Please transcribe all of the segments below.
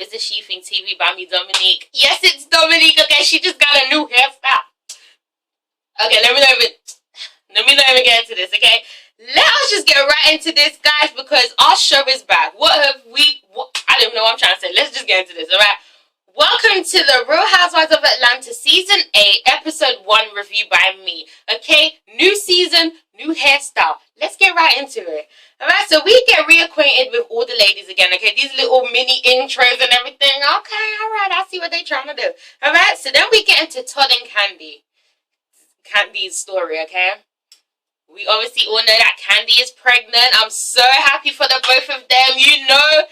It's a She Thing TV by me, Dominique. Yes, it's Dominique. Okay, she just got a new hairstyle. Okay, let me not even get into this. Okay, let us just get right into this, guys, because our show is back. I don't know what I'm trying to say. Let's just get into this. All right. Welcome to the Real Housewives of Atlanta Season 8, Episode 1 review by me. Okay, new season, new hairstyle. Let's get right into it. Alright, so we get reacquainted with all the ladies again, okay? These little mini intros and everything. Okay, alright, I see what they're trying to do. Alright, so then we get into Todd and Kandi's story, okay? We obviously all know that Kandi is pregnant. I'm so happy for the both of them. You know,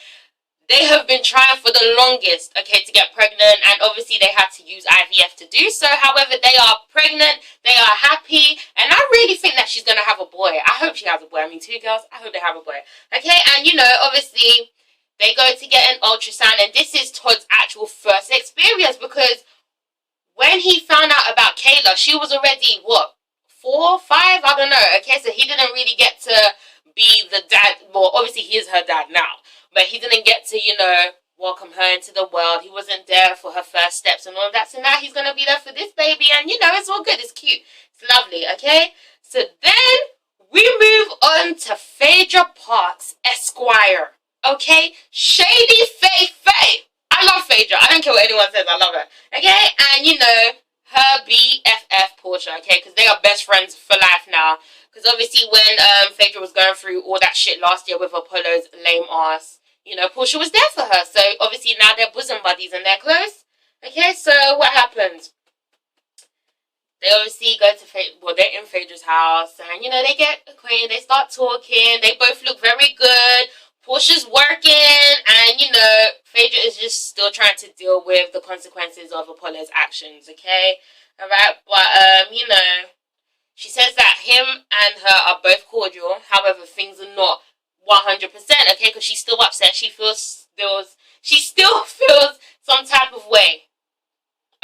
they have been trying for the longest, okay, to get pregnant, and obviously they had to use IVF to do so. However, they are pregnant, they are happy, and I really think that she's going to have a boy. I hope she has a boy. I mean, 2 girls, I hope they have a boy, okay? And, you know, obviously, they go to get an ultrasound, and this is Todd's actual first experience, because when he found out about Kayla, she was already, what, 4, 5? I don't know, okay? So he didn't really get to be the dad. Well, obviously, he is her dad now. But he didn't get to, you know, welcome her into the world. He wasn't there for her first steps and all of that. So now he's going to be there for this baby. And, you know, it's all good. It's cute. It's lovely, okay? So then we move on to Phaedra Parks, Esquire. Okay? Shady Faye. I love Phaedra. I don't care what anyone says. I love her. Okay? And, you know, her BFF Porsha, okay? Because they are best friends for life now. Because obviously when Phaedra was going through all that shit last year with Apollo's lame ass, you know, Porsha was there for her. So obviously now they're bosom buddies and they're close. Okay, so what happens? They obviously go to they're in Phaedra's house, and you know, they get acquainted, they start talking, they both look very good. Porsha's working, and you know, Phaedra is just still trying to deal with the consequences of Apollo's actions, okay? Alright, but you know, she says that him and her are both cordial. However, things are not 100%, okay? Because she's still upset. She still feels some type of way.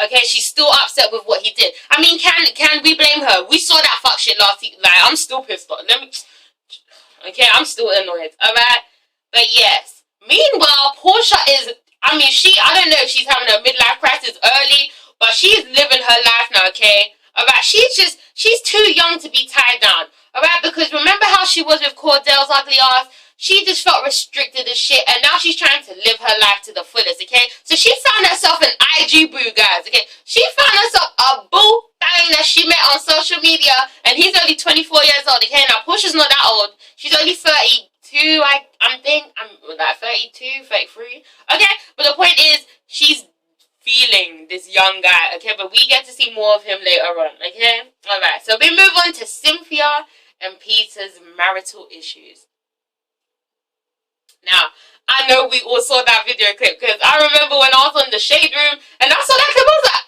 Okay, she's still upset with what he did. I mean, can we blame her? We saw that fuck shit last week. Like, I'm still pissed off. Okay, I'm still annoyed. Alright? But yes. Meanwhile, Porsha is, I don't know if she's having a midlife crisis early, but she's living her life now, okay? Alright, she's too young to be tied down. Alright, because remember how she was with Cordell's ugly ass? She just felt restricted as shit, and now she's trying to live her life to the fullest, okay? So she found herself an IG boo, guys, okay? She found herself a boo thing that she met on social media, and he's only 24 years old, okay? Now, Porsha's not that old. She's only 32, I'm like 32, 33, okay? But the point is, she's feeling this young guy, okay? But we get to see more of him later on, okay? Alright, so we move on to Cynthia and Peter's marital issues. Now, I know we all saw that video clip, because I remember when I was on the shade room and I saw that clip, I was like,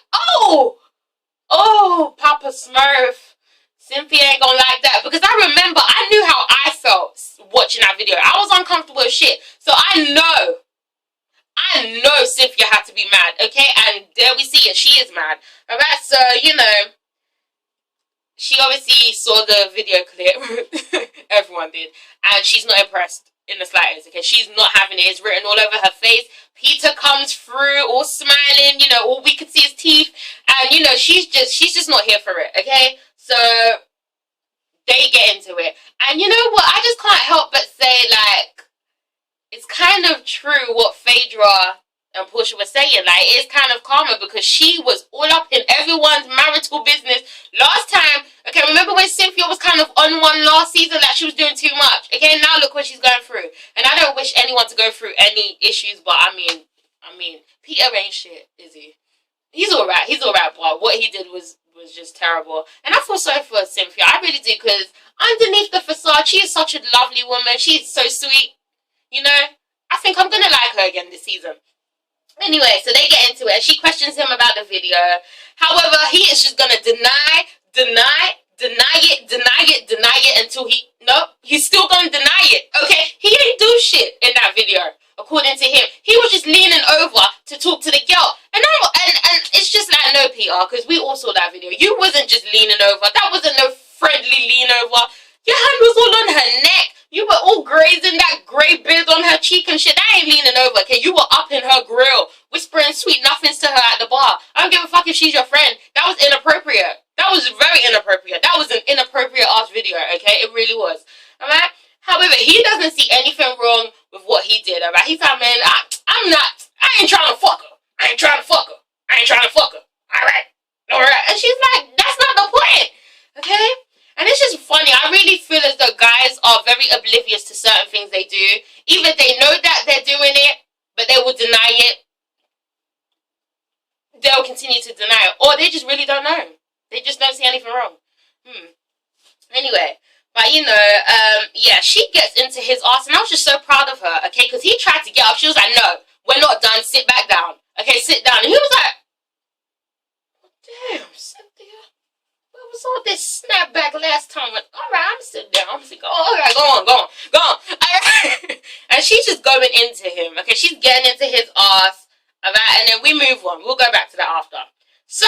oh, Papa Smurf, Cynthia ain't gonna like that. Because I remember, I knew how I felt watching that video. I was uncomfortable as shit. So I know Cynthia had to be mad, okay? And there we see it, she is mad. Alright, so, you know, she obviously saw the video clip. Everyone did. And she's not impressed in the slightest, okay? She's not having it. It's written all over her face. Peter comes through all smiling, you know, all we could see is teeth. And, you know, she's just not here for it, okay? So they get into it. And you know what? I just can't help but say, like, it's kind of true what Phaedra and Porsha were saying. Like, it's kind of karma, because she was all up in everyone's marital business last time. Okay, remember when Cynthia was kind of on one last season, like she was doing too much? Okay, now look what she's going through. And I don't wish anyone to go through any issues, but I mean, Peter ain't shit, is he? He's alright, but what he did was just terrible. And I feel sorry for Cynthia, I really do, because underneath the facade, she is such a lovely woman. She's so sweet, you know? I think I'm going to like her again this season. Anyway, so they get into it. She questions him about the video. However, he is just going to deny it until he's still going to deny it, okay? He didn't do shit in that video, according to him. He was just leaning over to talk to the girl. And it's just like, no, Peter, because we all saw that video. You wasn't just leaning over. That wasn't no friendly lean over. Your hand was all on her neck. You were all grazing that grey beard on her cheek and shit. That ain't leaning over, okay? You were up in her grill, whispering sweet nothings to her at the bar. I don't give a fuck if she's your friend. That was inappropriate. That was very inappropriate. That was an inappropriate ass video, okay? It really was. Alright? However, he doesn't see anything wrong with what he did, alright? He's like, man, I ain't trying to fuck her. I ain't trying to fuck her. I ain't trying to fuck her. Alright? Alright? And she's like, that's not the point. Okay? And it's just funny. I really feel as though guys are very oblivious to certain things they do. Either they know that they're doing it, but they will deny it. They'll continue to deny it. Or they just really don't know. They just don't see anything wrong. Anyway. But, you know, yeah, she gets into his ass. And I was just so proud of her, okay? Because he tried to get up. She was like, no, we're not done. Sit back down. Okay, sit down. And he was like, damn, Cynthia. What was all this snapback last time? Alright, I'm sitting down. I'm sitting, alright, go on. And she's just going into him. Okay, she's getting into his ass. Alright, and then we move on. We'll go back to that after. So,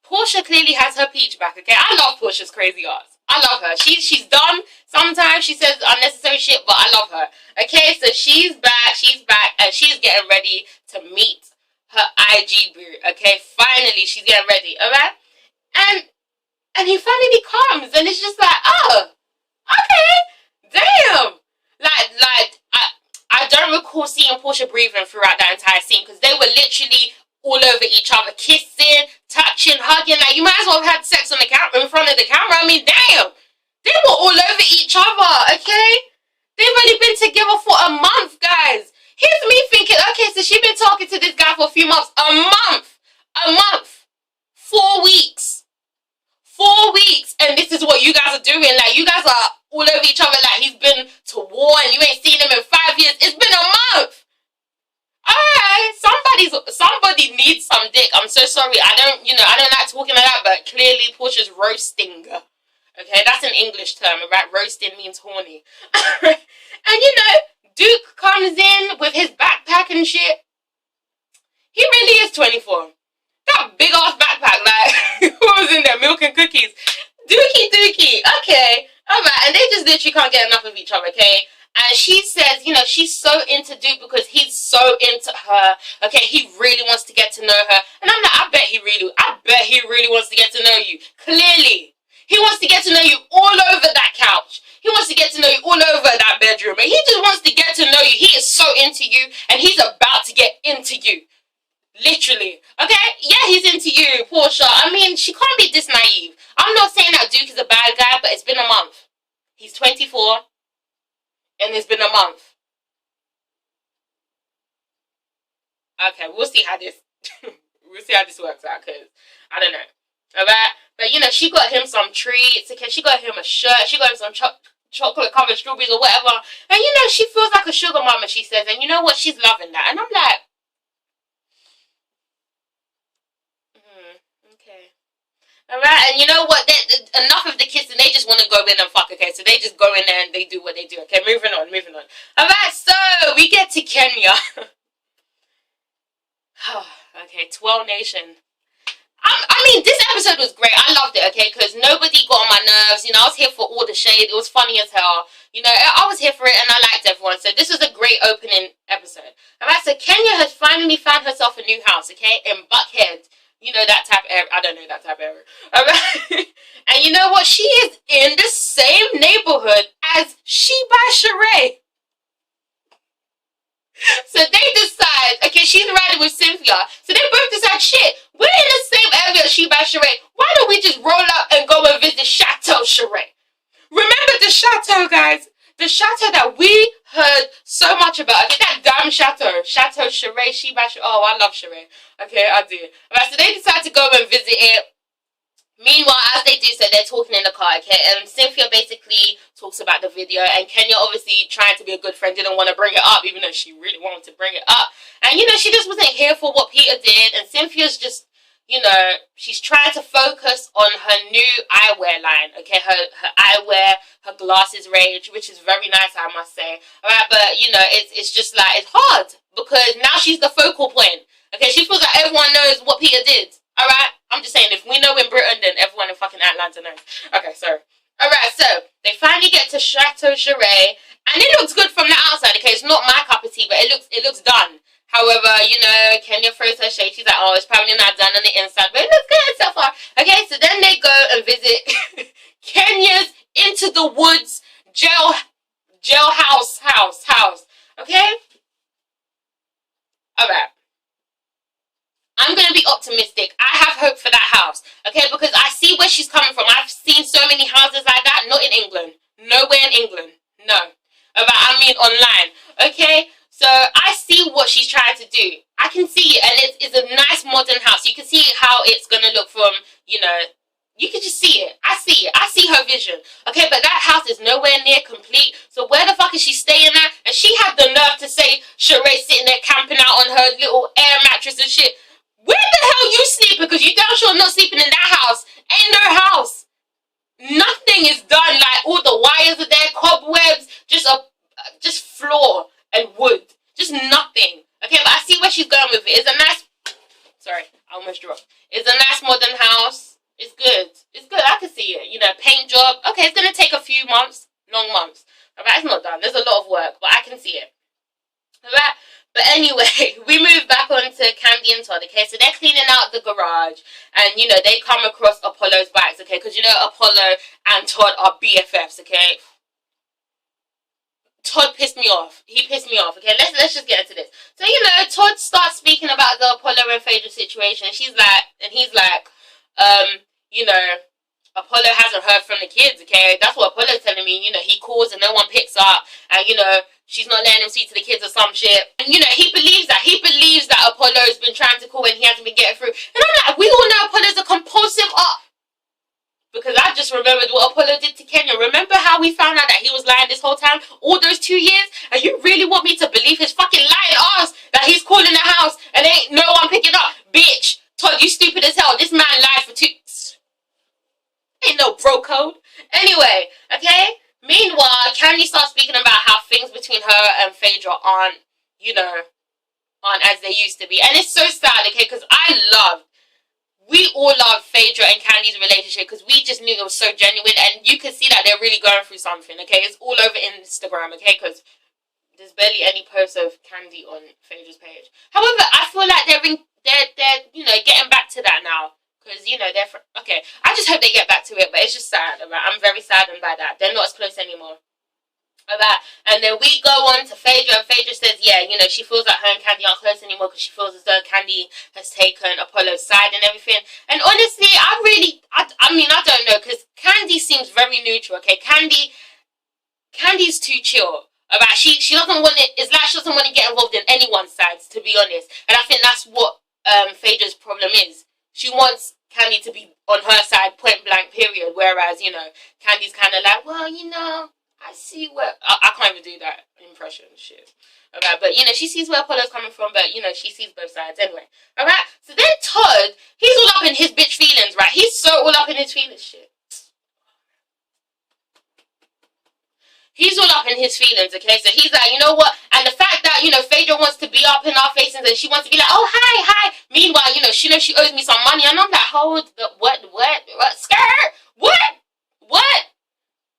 Porsha clearly has her peach back, okay? I love Porsha's crazy ass. I love her. She's dumb. Sometimes she says unnecessary shit, but I love her. Okay, so she's back, and she's getting ready to meet her IG boo. Okay, finally, she's getting ready, alright? And he finally comes, and it's just like, oh, okay, damn. Like, I don't recall seeing Porsha breathing throughout that entire scene, because they were literally all over each other, kissing, touching, hugging. Like, you might as well have had sex on the camera, in front of the camera. I mean, damn. They were all over each other, okay? They've only been together for a month, guys. Here's me thinking, okay, so she's been talking to this guy for a few months. A month. 4 weeks. 4 weeks. And this is what you guys are doing. Like, you guys are all over each other like he's been to war and you ain't seen him in 5 years. It's been a month. Alright, somebody needs some dick. I'm so sorry. I don't like talking like that, but clearly Porsha's roasting. Okay, that's an English term, right? Roasting means horny. And you know, Duke comes in with his backpack and shit. He really is 24. That big ass backpack, like, who was in there? Milk and cookies. Dookie. Okay, alright, and they just literally can't get enough of each other, okay? And she says, you know, she's so into Duke because he's so into her. Okay, he really wants to get to know her. And I'm like, I bet he really wants to get to know you. Clearly. He wants to get to know you all over that couch. He wants to get to know you all over that bedroom. And he just wants to get to know you. He is so into you. And he's about to get into you. Literally. Okay? Yeah, he's into you, Porsha. I mean, she can't be this naive. I'm not saying that Duke is a bad guy, but it's been a month. He's 24. And it's been a month. Okay, we'll see how this works out, because I don't know. Alright? But you know, she got him some treats, okay? She got him a shirt, she got him some chocolate covered strawberries or whatever. And you know, she feels like a sugar mama, she says, and you know what? She's loving that. And I'm like, okay. Alright, and you know what? Enough of the kissing. They just want to go in and fuck, okay? So they just go in there and they do what they do, okay? Moving on. Alright, so we get to Kenya. Okay, Twirl Nation. I mean, this episode was great. I loved it, okay? Because nobody got on my nerves. You know, I was here for all the shade. It was funny as hell. You know, I was here for it and I liked everyone. So this was a great opening episode. Alright, so Kenya has finally found herself a new house, okay? In Buckhead. You know that type of area. I don't know that type of area. Alright? And you know what? She is in the same neighborhood as Sheba Sheree. So they decide, okay, she's riding with Cynthia. So they both decide, shit, we're in the same area as Sheba Sheree. Why don't we just roll up and go and visit Chateau Sheree? Remember the chateau, guys? The chateau that we heard so much about. Okay, that damn chateau. Chateau Sheree, Sheba Sheree. Oh, I love Sheree. Okay, I do. Alright, so they decide to go and visit it. Meanwhile, as they do so, they're talking in the car, okay? And Cynthia basically talks about the video. And Kenya, obviously, trying to be a good friend, didn't want to bring it up, even though she really wanted to bring it up. And, you know, she just wasn't here for what Peter did. And Cynthia's just, you know, she's trying to focus on her new eyewear line, okay? Her eyewear, her glasses range, which is very nice, I must say. Alright, but, you know, it's just like, it's hard. Because now she's the focal point. Okay, she feels like everyone knows what Peter did. Alright? I'm just saying, if we know in Britain, then everyone in fucking Atlanta knows. Okay, sorry. Alright, so they finally get to Chateau Charest, and it looks good from the outside. Okay, it's not my cup of tea, but it looks done. However, you know, Kenya throws her shade. She's like, oh, it's probably not done on the inside, but it looks good so far. Okay, so then they go and visit Kenya's Into the Woods jailhouse house. Okay? Alright. I'm going to be optimistic. I have hope for that house. Okay, because I see where she's coming from. I've seen so many houses like that. Not in England. Nowhere in England. No. I mean online. Okay? So I see what she's trying to do. I can see it. And it's a nice modern house. You can see how it's going to look from, you know, you can just see it. I see it. I see her vision. Okay, but that house is nowhere near complete. So where the fuck is she staying at? And she had the nerve to say Sheree sitting there camping out on her little air mattress and shit. Where the hell you sleeping? Because you damn sure not sleeping in that house. Ain't no house. Nothing is done. Like, all the wires are there, cobwebs, just floor and wood. Just nothing. Okay, but I see where she's going with it. It's a nice... Sorry, I almost dropped. It's a nice modern house. It's good. It's good. I can see it. You know, paint job. Okay, it's going to take a few months. Long months. Alright, it's not done. There's a lot of work, but I can see it. Alright? But anyway, we move back on to Kandi and Todd, okay? So they're cleaning out the garage, and, you know, they come across Apollo's bikes, okay? Because, you know, Apollo and Todd are BFFs, okay? Todd pissed me off. He pissed me off, okay? Let's just get into this. So, you know, Todd starts speaking about the Apollo and Phaedra situation. She's like, and he's like, you know, Apollo hasn't heard from the kids, okay? That's what Apollo's telling me. You know, he calls and no one picks up, and, you know, she's not letting him speak to the kids or some shit. And, you know, he believes that. He believes that Apollo's been trying to call and he hasn't been getting through. And I'm like, we all know Apollo's a compulsive because I just remembered what Apollo did to Kenya. Remember how we found out that he was lying this whole time? All those 2 years? And you really want me to believe his fucking lying ass that he's calling the house and ain't no one picking up? Bitch, Todd, you stupid as hell. This man lied for 2... Ain't no bro code. Anyway, okay? Meanwhile, Kandi starts speaking about how things between her and Phaedra aren't, you know, aren't as they used to be. And it's so sad, okay, because we all love Phaedra and Kandi's relationship because we just knew it was so genuine, and you can see that they're really going through something, okay? It's all over Instagram, okay, because there's barely any posts of Kandi on Phaedra's page. However, I feel like they're you know, getting back to that now. Because, you know, okay, I just hope they get back to it, but it's just sad, alright? I'm very saddened by that. They're not as close anymore. Alright, and then we go on to Phaedra, and Phaedra says, yeah, you know, she feels like her and Kandi aren't close anymore because she feels as though Kandi has taken Apollo's side and everything. And honestly, I mean, I don't know, because Kandi seems very neutral, okay? Kandi's too chill. Alright, she doesn't want it, it's like she doesn't want to get involved in anyone's sides, to be honest. And I think that's what Phaedra's problem is. She wants Kandi to be on her side, point blank, period. Whereas, you know, Kandi's kind of like, well, you know, I see where... I can't even do that impression, shit. Alright, but, you know, she sees where Apollo's coming from, but, you know, she sees both sides anyway. Alright, so then Todd, he's all up in his bitch feelings, right? He's so all up in his feelings, shit. He's all up in his feelings, okay? So he's like, you know what? And the fact that, you know, Phaedra wants to be up in our faces and she wants to be like, oh, hi. Meanwhile, you know, she knows she owes me some money. And I'm like, hold the, what, skirt? What?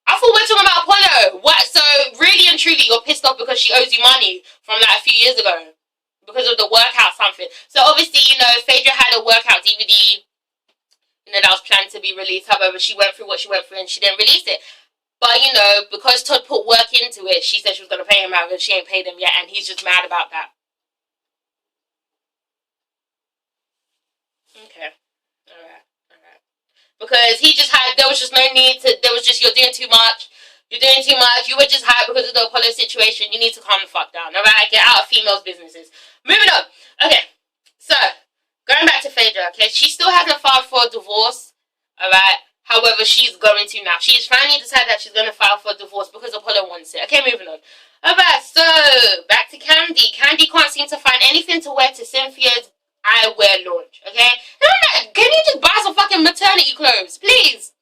I thought we're talking about Apollo. What? So really and truly, you're pissed off because she owes you money from like a few years ago because of the workout something. So obviously, you know, Phaedra had a workout DVD, you know, that was planned to be released. However, she went through what she went through and she didn't release it. But, you know, because Todd put work into it, she said she was going to pay him out, and she ain't paid him yet, and he's just mad about that. Okay. Alright. Because he just had, there was just no need to, there was just, you're doing too much. You were just high because of the Apollo situation. You need to calm the fuck down, alright? Get out of females' businesses. Moving on. Okay. So, going back to Phaedra, okay? She still hasn't filed for a divorce, alright? However, she's going to now. She's finally decided that she's going to file for a divorce because Apollo wants it. Okay, moving on. Alright, so, back to Kandi. Kandi can't seem to find anything to wear to Cynthia's eyewear launch, okay? And I'm like, can you just buy some fucking maternity clothes, please?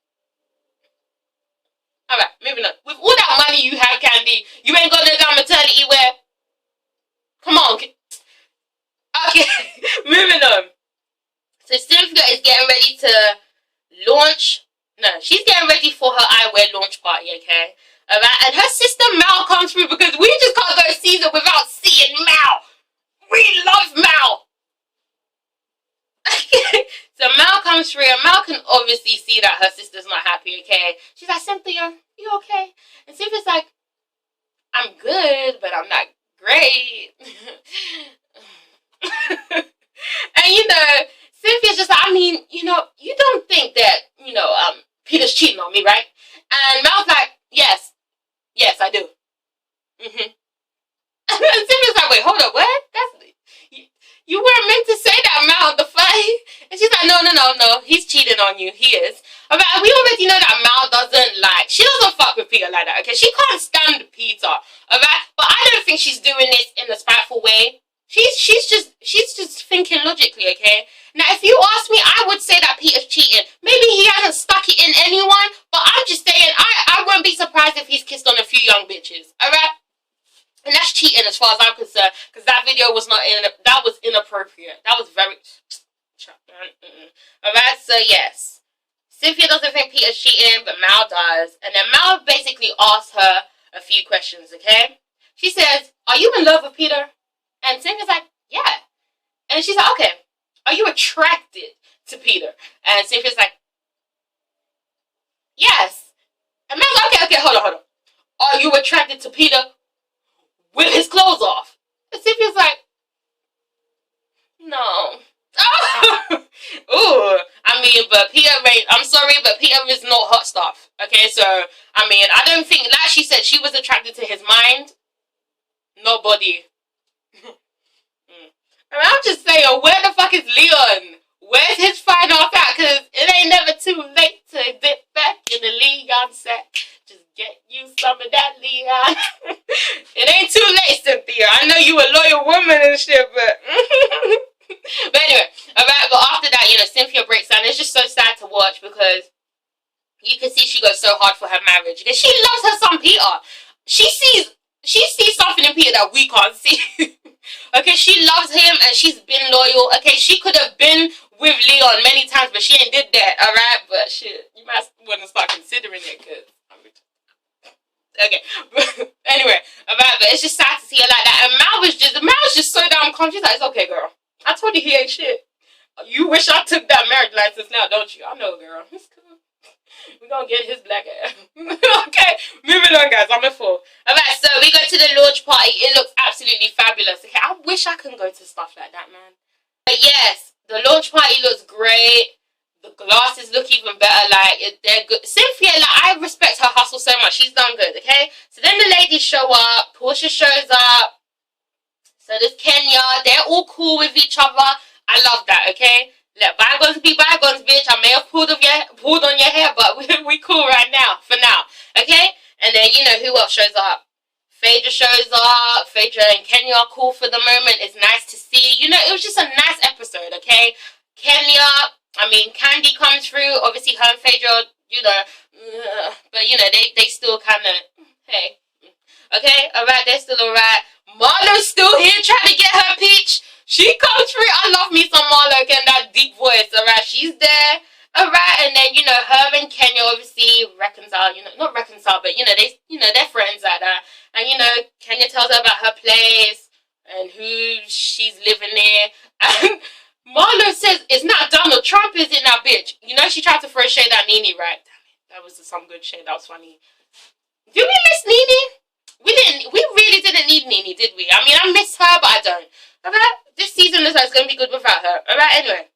Alright, moving on. With all that money you have, Kandi, you ain't got no damn maternity wear. Come on. Okay, moving on. So, Cynthia is getting ready to launch... No, she's getting ready for her eyewear launch party, okay? Alright, and her sister Mal comes through because we just can't go a season without seeing Mal. We love Mal. So Mal comes through, and Mal can obviously see that her sister's not happy, okay? She's like, Cynthia, you okay? And Cynthia's like, I'm good, but I'm not great. And you know, Cynthia's just like, I mean, you know, you don't think that, you know, Peter's cheating on me, right? And Mal's like, yes, I do. And Cynthia's like, wait, hold up, what? You weren't meant to say that, Mal, the fight. And she's like, no, he's cheating on you, he is. Alright, we already know that Mal she doesn't fuck with Peter like that, okay? She can't stand Peter, alright? But I don't think she's doing this in a spiteful way. She's just thinking logically, okay? Now, if you ask me, I would say that Peter's cheating. Maybe he hasn't stuck it in anyone, but I'm just saying, I won't be surprised if he's kissed on a few young bitches, alright? And that's cheating as far as I'm concerned, because that video was that was inappropriate. That was very... Alright, so yes. Cynthia doesn't think Peter's cheating, but Mal does. And then Mal basically asks her a few questions, okay? She says, are you in love with Peter? And Cynthia's like, yeah. And she's like, okay, are you attracted to Peter? And Cynthia's like, yes. And Mal's like, okay, hold on. Are you attracted to Peter with his clothes off? And Cynthia's like, no. Ooh, I mean, but Peter, I'm sorry, but Peter is not hot stuff. Okay, so, I mean, I don't think, like she said, she was attracted to his mind, not body. I mean, I'm just saying, where the fuck is Leon? Where's his final act? Because it ain't never too late to dip back in the Leon set. Just get you some of that, Leon. It ain't too late, Cynthia. I know you a loyal woman and shit, but... But anyway, alright, but after that, you know, Cynthia breaks down. It's just so sad to watch because you can see she goes so hard for her marriage. Because she loves her son Peter. She sees something in Peter that we can't see. Okay, she loves him and she's been loyal. Okay, she could have been with Leon many times, but she ain't did that, alright? But shit, you might want to start considering it, because... Okay, anyway, alright, but it's just sad to see her like that. And Mal was just so damn calm. She's like, it's okay, girl. I told you he ain't shit. You wish I took that marriage license now, don't you? I know, girl. It's cool. We're gonna get his black ass. Okay, moving on, guys. I'm in full. Alright, so we go to the launch party. It looks absolutely fabulous. Okay, I wish I could go to stuff like that, man. But yes, the launch party looks great. The glasses look even better. Like, they're good. Cynthia, like, I respect her hustle so much. She's done good, okay? So then the ladies show up. Porsha shows up. So there's Kenya. They're all cool with each other. I love that, okay? Let bygones be bygones, bitch. I may have pulled on your hair, but we cool right now, for now, okay? And then, you know, who else shows up? Phaedra shows up. Phaedra and Kenya are cool for the moment. It's nice to see. You know, it was just a nice episode, okay? Kenya, I mean, Kandi comes through. Obviously, her and Phaedra, you know, but, you know, they still kind of, hey. Okay, alright, they're still alright. Marlo's still here trying to get her peach. She comes through. I love me some Marlo again, that deep voice, alright? She's there, alright? And then, you know, her and Kenya obviously reconcile, you know, not reconcile, but, you know, they're friends like that. And, you know, Kenya tells her about her place and who she's living there. And Marlo says, it's not Donald Trump, is it now, bitch? You know, she tried to throw shade at Nene, right? Damn it, that was some good shade. That was funny. Did we miss Nene? We really didn't need Nene, did we? I mean, I miss her, but I don't. Alright? This season looks like it's going to be good without her. Alright, anyway.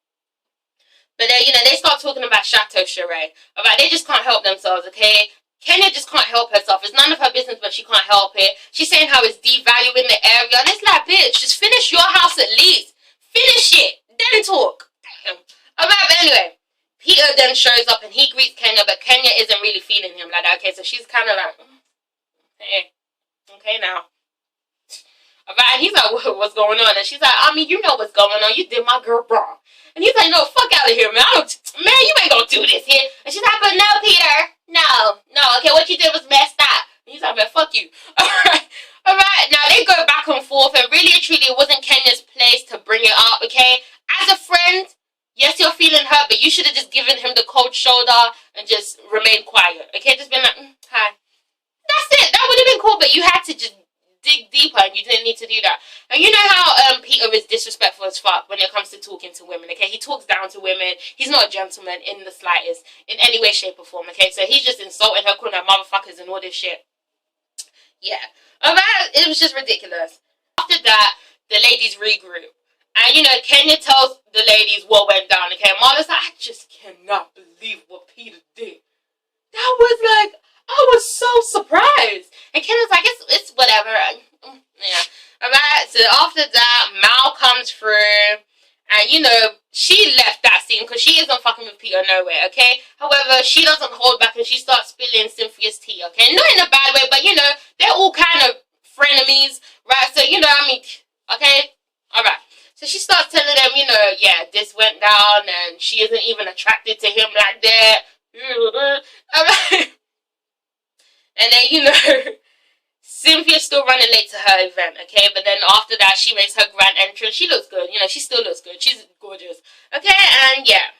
But then, you know, they start talking about Chateau Charest. Alright, they just can't help themselves, okay? Kenya just can't help herself. It's none of her business, but she can't help it. She's saying how it's devaluing the area. And it's like, bitch, just finish your house at least. Finish it. Then talk. Damn. Alright, but anyway. Peter then shows up and he greets Kenya, but Kenya isn't really feeling him like that. Okay, so she's kind of like, hey. Okay, now. Alright, and he's like, what's going on? And she's like, I mean, you know what's going on. You did my girl wrong. And he's like, no, fuck out of here, man. Man, you ain't gonna do this here. And she's like, but no, Peter. No. Okay, what you did was messed up. And he's like, man, fuck you. Alright, now they go back and forth. And really and truly, it wasn't Kenya's place to bring it up, okay? As a friend, Yes, you're feeling hurt, but you should have just given him the cold shoulder and just remained quiet. Okay, just been like, hi. That's it. That would have been cool, but you had to just dig deeper, and you didn't need to do that. And you know how Peter is disrespectful as fuck when it comes to talking to women. Okay, he talks down to women. He's not a gentleman in the slightest, in any way, shape, or form. Okay, so he's just insulting her, calling her motherfuckers and all this shit. Yeah, it was just ridiculous. After that, the ladies regroup. And, you know, Kenya tells the ladies what went down, okay? And Marla's like, I just cannot believe what Peter did. That was like, I was so surprised. And Kenya's like, it's whatever. Yeah. Alright, so after that, Mal comes through. And, you know, she left that scene because she isn't fucking with Peter nowhere, okay? However, she doesn't hold back and she starts spilling Cynthia's tea, okay? Not in a bad way, but, you know, they're all kind of frenemies, right? So, you know, I mean, okay? Alright. So she starts telling them, you know, yeah, this went down and she isn't even attracted to him like that. Alright. And then, you know, Cynthia's still running late to her event, okay? But then after that, she makes her grand entrance. She looks good. You know, she still looks good. She's gorgeous. Okay? And, yeah.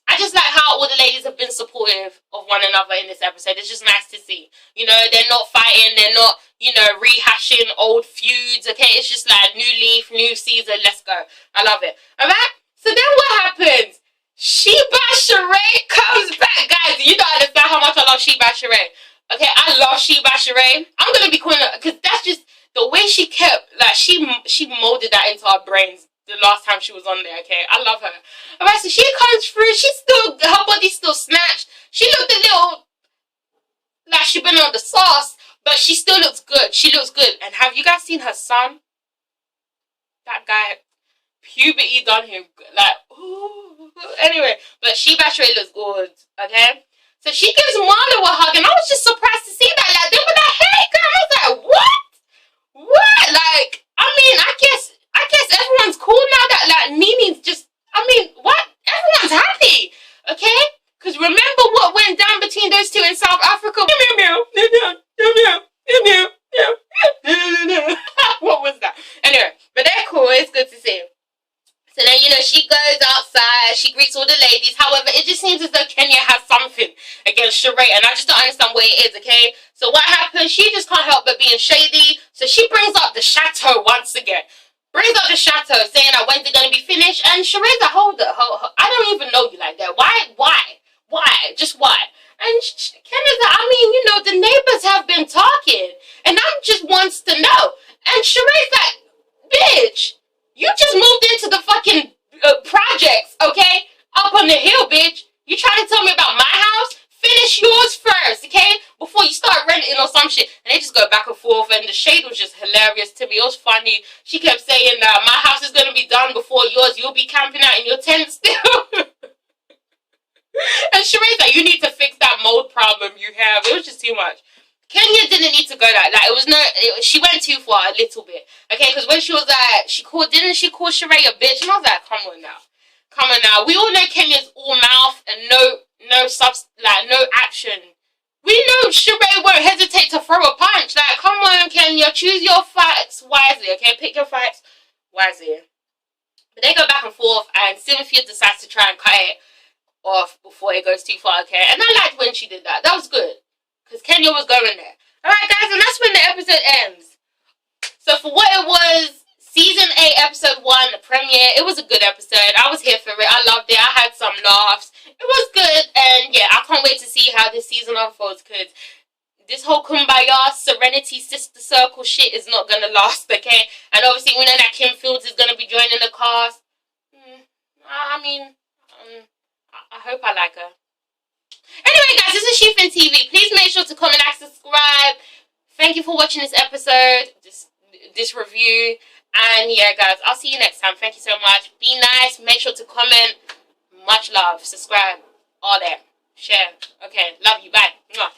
I just like how all the ladies have been supportive of one another in this episode. It's just nice to see. You know, they're not fighting. They're not, you know, rehashing old feuds, okay? It's just like new leaf, new season. Let's go. I love it. Alright? So then what happens? Sheba Sheree comes back. Guys, you don't understand how much I love Sheba Sheree. Okay, I love Sheba Sheree. I'm going to be calling her, because that's just the way she kept, like, she molded that into our brains the last time she was on there, okay? I love her. Alright, so she comes through. She's still, her body's still snatched. She looked a little like she's been on the sauce, but she still looks good. She looks good. And have you guys seen her son? That guy, puberty done him, like, ooh. Anyway, but Sheba Sheree looks good, okay? So she gives Marlo a hug, and I was just surprised to see that. Like, they were like, hey, girl. I was like, what? What? Like, I mean, I guess everyone's cool now that, like, Nini's just, I mean, what? Everyone's happy, okay? Because remember what went down between those two in South Africa? What was that? Anyway, but they're cool. It's good to see. So then, you know, she goes outside, she greets all the ladies. However, it just seems as though Kenya has something against Sheree, and I just don't understand what it is, okay? So what happens? She just can't help but being shady. So she brings up the chateau once again. Brings up the chateau, saying that when's it going to be finished? And Sheree's like, hold up, I don't even know you like that. Why? Just why? And Kenya's like, I mean, you know, the neighbors have been talking, and I just wants to know. And Sheree's like, bitch, you just moved into the fucking projects, okay? Up on the hill, bitch. You trying to tell me about my house? Finish yours first, okay? Before you start renting or some shit. And they just go back and forth, and the shade was just hilarious to me. It was funny. She kept saying that my house is going to be done before yours. You'll be camping out in your tent still. And Sheree's like, you need to fix that mold problem you have. It was just too much. Kenya didn't need to go that. Like, it was no, she went too far a little bit. Okay, because when she was like, didn't she call Sheree a bitch? And I was like, come on now. We all know Kenya's all mouth and no action. We know Sheree won't hesitate to throw a punch. Like, come on, Kenya, choose your fights wisely, okay? Pick your fights wisely. But they go back and forth, and Cynthia decides to try and cut it off before it goes too far, okay? And I liked when she did that. That was good. Because Kenya was going there. Alright, guys, and that's when the episode ends. So for what it was, Season 8, Episode 1, the premiere, it was a good episode. I was here for it. I loved it. I had some laughs. It was good. And yeah, I can't wait to see how this season unfolds. Because this whole kumbaya, serenity, sister circle shit is not going to last, okay? And obviously we know that Kim Fields is going to be joining the cast. I mean, I hope I like her. Anyway, guys, this is ItsASheThIngTV. Please make sure to comment, like, subscribe. Thank you for watching this episode, this review. And yeah, guys, I'll see you next time. Thank you so much. Be nice. Make sure to comment. Much love. Subscribe. All that. Share. Okay. Love you. Bye. Mwah.